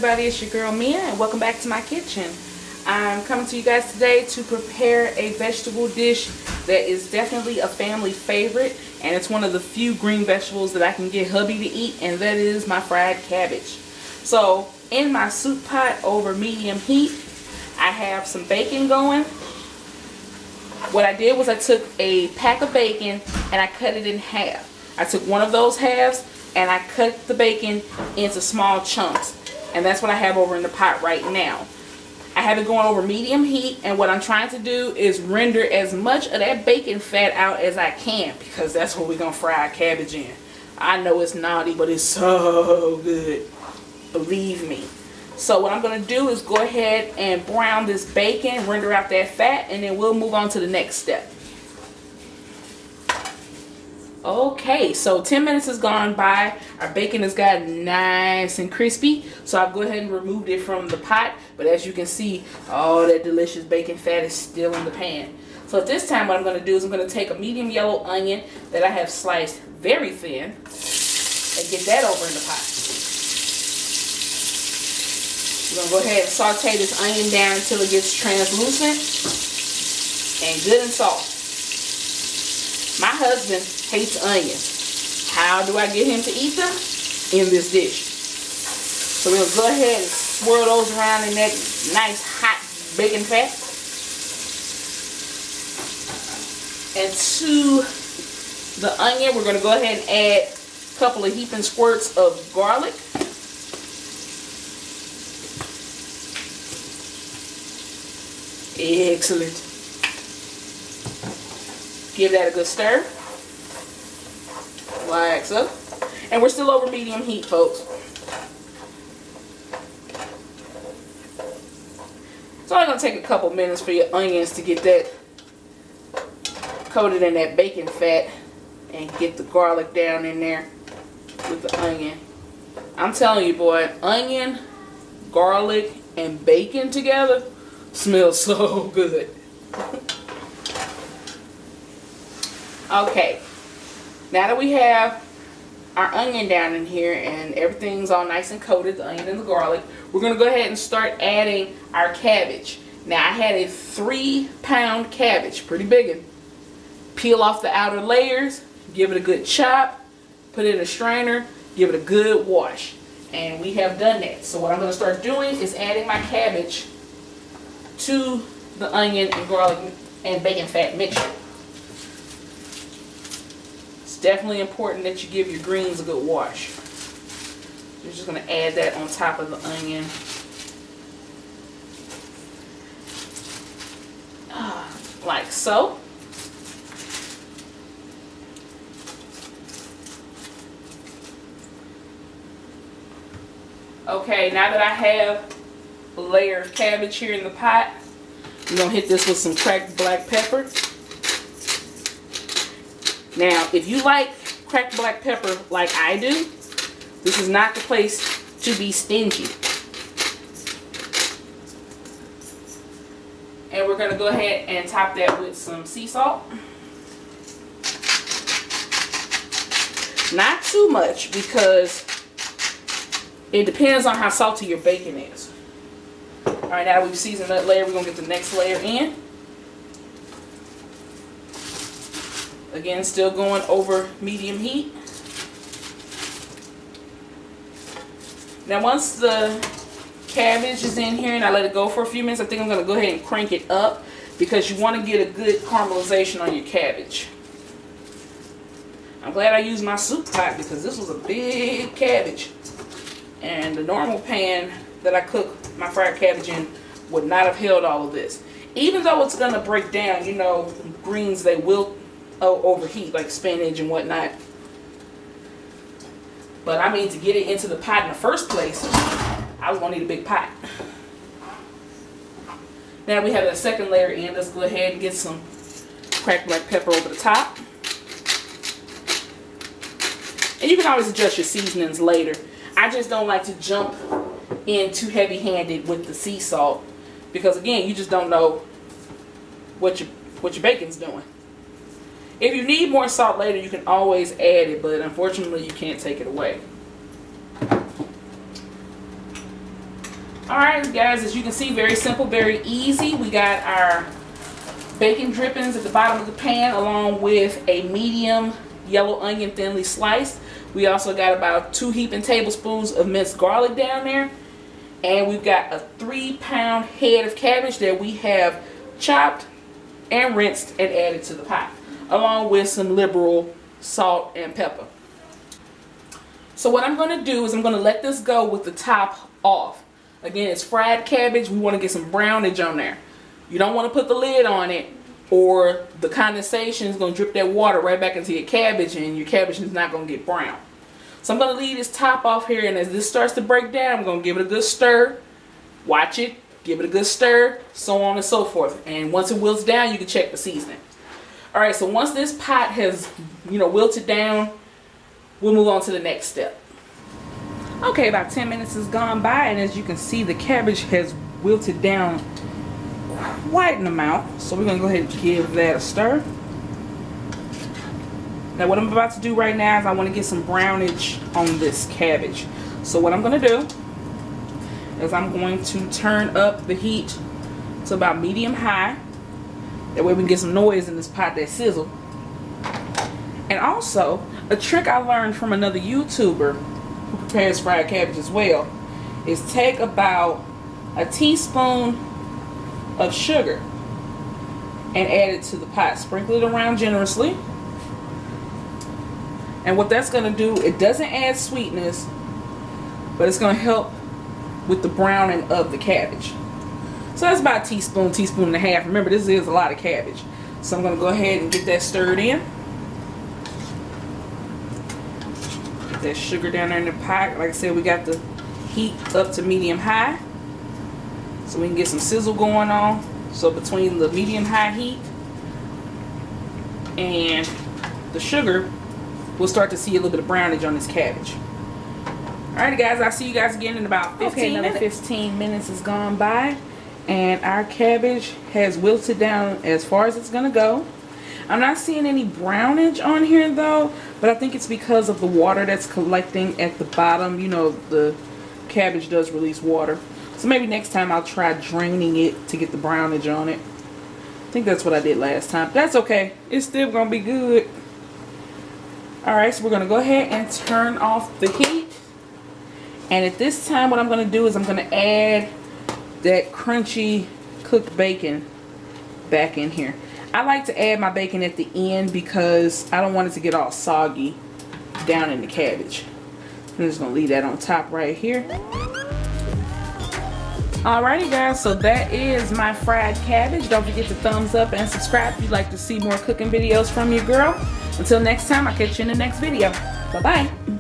everybody, it's your girl Mia and welcome back to my kitchen. I'm coming to you guys today to prepare a vegetable dish that is definitely a family favorite, and it's one of the few green vegetables that I can get hubby to eat, and that is my fried cabbage. So in my soup pot over medium heat, I have some bacon going. What I did was I took a pack of bacon and I cut it in half. I took one of those halves and I cut the bacon into small chunks, and that's what I have over in the pot right now. I have it going over medium heat, and what I'm trying to do is render as much of that bacon fat out as I can, because that's what we're going to fry our cabbage in. I know it's naughty, but it's so good. Believe me. So what I'm going to do is go ahead and brown this bacon, render out that fat, and then we'll move on to the next step. Okay, so 10 minutes has gone by. Our bacon has gotten nice and crispy, so I've go ahead and removed it from the pot. But as you can see, all that delicious bacon fat is still in the pan. So at this time, what I'm going to do is I'm going to take a medium yellow onion that I have sliced very thin and get that over in the pot. We're going to go ahead and saute this onion down until it gets translucent and good and soft. My husband hates onions. How do I get him to eat them? In this dish. So we'll go ahead and swirl those around in that nice hot bacon fat. And to the onion, we're going to go ahead and add a couple of heaping squirts of garlic. Excellent. Give that a good stir. Like so. And we're still over medium heat, folks. It's only going to take a couple minutes for your onions to get that coated in that bacon fat and get the garlic down in there with the onion. I'm telling you, boy, onion, garlic, and bacon together smells so good. Okay, now that we have our onion down in here and everything's all nice and coated, the onion and the garlic, we're going to go ahead and start adding our cabbage. Now I had a 3-pound cabbage, pretty big one. Peel off the outer layers, give it a good chop, put it in a strainer, give it a good wash. And we have done that. So what I'm going to start doing is adding my cabbage to the onion and garlic and bacon fat mixture. Definitely important that you give your greens a good wash. You're just going to add that on top of the onion. Like so. Okay, now that I have a layer of cabbage here in the pot, I'm going to hit this with some cracked black pepper. Now, if you like cracked black pepper like I do, this is not the place to be stingy. And we're going to go ahead and top that with some sea salt. Not too much, because it depends on how salty your bacon is. Alright, now that we've seasoned that layer, we're going to get the next layer in. Again, still going over medium heat. Now once the cabbage is in here and I let it go for a few minutes, I think I'm going to go ahead and crank it up, because you want to get a good caramelization on your cabbage. I'm glad I used my soup pot, because this was a big cabbage. And the normal pan that I cook my fried cabbage in would not have held all of this. Even though it's going to break down, you know, greens, they will overheat, like spinach and whatnot. But I mean, to get it into the pot in the first place, I was going to need a big pot. Now we have that second layer in. Let's go ahead and get some cracked black pepper over the top. And you can always adjust your seasonings later. I just don't like to jump in too heavy-handed with the sea salt, because again, you just don't know what your bacon's doing. If you need more salt later, you can always add it, but unfortunately you can't take it away. Alright guys, as you can see, very simple, very easy. We got our bacon drippings at the bottom of the pan along with a medium yellow onion thinly sliced. We also got about 2 heaping tablespoons of minced garlic down there. And we've got a 3-pound head of cabbage that we have chopped and rinsed and added to the pot, along with some liberal salt and pepper. So what I'm going to do is I'm going to let this go with the top off. Again, it's fried cabbage. We want to get some brownage on there. You don't want to put the lid on it, or the condensation is going to drip that water right back into your cabbage, and your cabbage is not going to get brown. So I'm going to leave this top off here, and as this starts to break down, I'm going to give it a good stir. Watch it. Give it a good stir, so on and so forth. And once it wilts down, you can check the seasoning. Alright, so once this pot has, wilted down, we'll move on to the next step. Okay, about 10 minutes has gone by, and as you can see, the cabbage has wilted down quite an amount. So we're going to go ahead and give that a stir. Now what I'm about to do right now is I want to get some brownage on this cabbage. So what I'm going to do is I'm going to turn up the heat to about medium high. That way we can get some noise in this pot that sizzle. And also, a trick I learned from another YouTuber who prepares fried cabbage as well is take about a teaspoon of sugar and add it to the pot. Sprinkle it around generously. And what that's going to do, it doesn't add sweetness, but it's going to help with the browning of the cabbage. So that's about a teaspoon, teaspoon and a half. Remember, this is a lot of cabbage. So I'm going to go ahead and get that stirred in. Get that sugar down there in the pot. Like I said, we got the heat up to medium high, so we can get some sizzle going on. So between the medium high heat and the sugar, we'll start to see a little bit of brownage on this cabbage. Alright guys, I'll see you guys again in about 15 minutes. Another 15 minutes has gone by, and our cabbage has wilted down as far as it's going to go. I'm not seeing any brownage on here though, but I think it's because of the water that's collecting at the bottom. The cabbage does release water. So maybe next time I'll try draining it to get the brownage on it. I think that's what I did last time. That's okay. It's still going to be good. Alright, so we're going to go ahead and turn off the heat. And at this time, what I'm going to do is I'm going to add that crunchy cooked bacon back in here. I like to add my bacon at the end because I don't want it to get all soggy down in the cabbage. I'm just going to leave that on top right here. Alrighty guys, so that is my fried cabbage. Don't forget to thumbs up and subscribe if you'd like to see more cooking videos from your girl. Until next time, I'll catch you in the next video. Bye-bye.